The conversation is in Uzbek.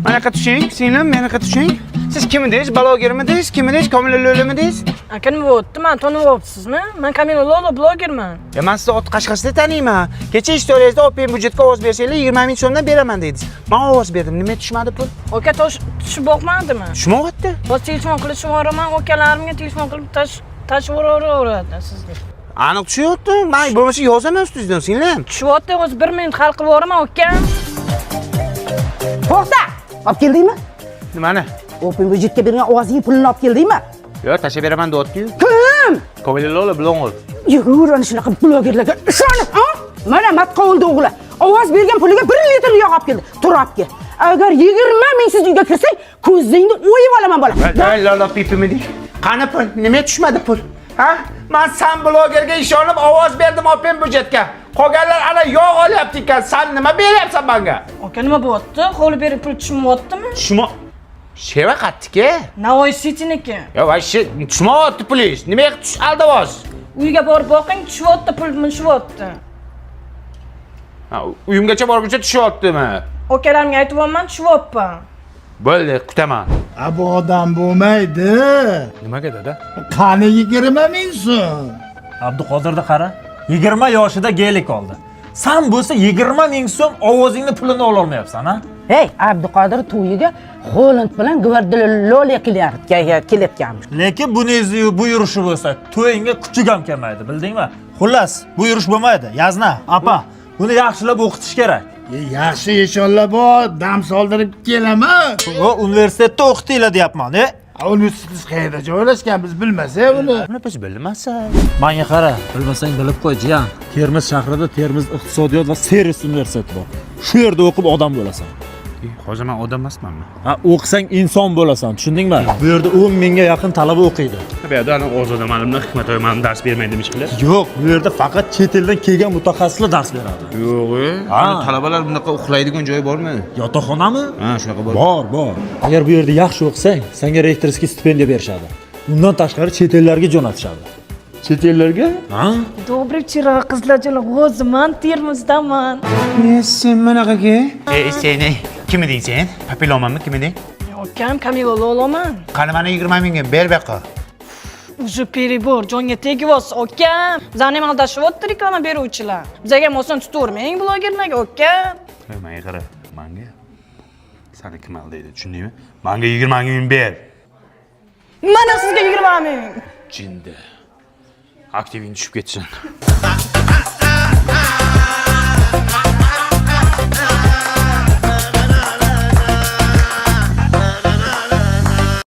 Manaqa tushing, singlim, manaqa tushing. Siz kim edingiz? Blogermidingiz? Kim edingiz? Kamila Lo'limidingiz? Aka nima bo'pti? Men taniyapsizmi? Men Kamila Lo'li blogerman. Ya men sizni ot qashqasida taniyman. Kecha istoriyangizda open budjetga ovoz bersanglar 20 ming so'mdan beraman dedingiz. Men ovoz berdim. Nima tushmadi pul? Aka tushib boqmadimi? Tushmayapti. Biz telefon qilishib yuboraman, akalarimga telefon qilib tashib yuboraveradi sizga. Aniq tushyapti. Men bo'lmasa yozaman ustingizdan, singlim. Tushyapti, o'zi 1 minut hal qilib yuboraman, aka. To'xta! Olib keldingmi? Nimani? Open budjetga bergan ovozing pulini olib keldingmi? Yo'q, tashlab beraman deyapti-yu. Kim? Kamila Lo'li bloger. Yurur ana shunaqa blogerlarga ishonib, ha? Mana matqovul o'g'li. Ovoz bergan puliga 1 litr yog' olib keldi. Tur olib kel. Agar 20 ming siz uyga kirsang, ko'zingni o'yib olaman bola. Voy, lola pipimidi. Qani pul? Nima tushmadi pul? Ha? Men san blogerga ishonib ovoz berdim open budjetga. Qolganlar ana yog' olyapti ekan. Sen nima beryapsan menga? Aka nima bo'pti? Qo'li berib pul tushmayaptimi? Tushma. Sheva qatdiki? Navoiy City'niki. Yo, voy, tushmayapti pulingiz. Nimaga aldavoz? Uyga borib boqing, tushyapti, pul tushyapti. Ha, uyimgacha borguncha tushyaptimi? Akalarimga aytyapman, tushyapman. Bo'ldi, kutaman. Bu odam bo'lmaydi. Nimaga dada? Qani 20 ming so'm. Abduqodirni qara. 20 yoshida geylik oldi. Sen bo'lsa 20 ming so'm ovozingni pulini ola olmayapsan, ha? Hey, Abduqodir to'yiga Xo'land bilan Gvardiola kelayotganmiz. Lekin buningizni bu yurishi bo'lsa, to'yingga kuchuk ham kelmaydi, bildingmi? Xullas, bu yurish bo'lmaydi. Yazna, apa, buni yaxshilab o'qitish kerak. Yaxshi inshaalloh bor, dam soldirib kelaman. Va universitetda o'qitinglar deyapman, Universitet qayerda joylashgan biz bilmasak uni. Buni biz bilmasak. Menga qara, bilmasang bilib qo'y, jiyan. Termiz shahrida Termiz iqtisodiyot va servis universiteti bor. Shu yerda o'qib odam bo'lasan. Hozir men odam emasmanmi? Ha, o'qisang inson bo'lasan, tushundingmi? Bu yerda 10 mingga yaqin talaba o'qiydi. Bu yerda ana Ozoda malimni Hikmatoy malim dars bermaydi demişlar. Yo'q, bu yerda faqat chet eldan kelgan mutaxassislar dars beradi. Yo'q, talabalar bunaqa uxlaydigan joyi bormi? Yotoqxonami? Ha, shunaqa bor. Bor. Agar bu yerda yaxshi o'qisang, senga rektorskiy stipendiya berishadi. Undan tashqari chet ellarga jo'natishadi. Chet ellarga? Ha? Добрый вечер, qizlarchalar. O'zman Termizdaman. Sen manaqaga? Sen kim eding sen? Papilomanmi, kim eding? Akam Kamila Lo'liman. Qani mana 20 mingga ber baqa. Уже перебор, jonga tegibsiz, akam. Bizani ham aldashyapti reklama beruvchilar. Bizga ham oson tutavermang blogerlarga, akam. Menga qara, menga. Seni kim aldaydi, tushundingmi? Menga 20 ming ber. Mana sizga 20 ming. Jinda. Aktiving tushib ketsin.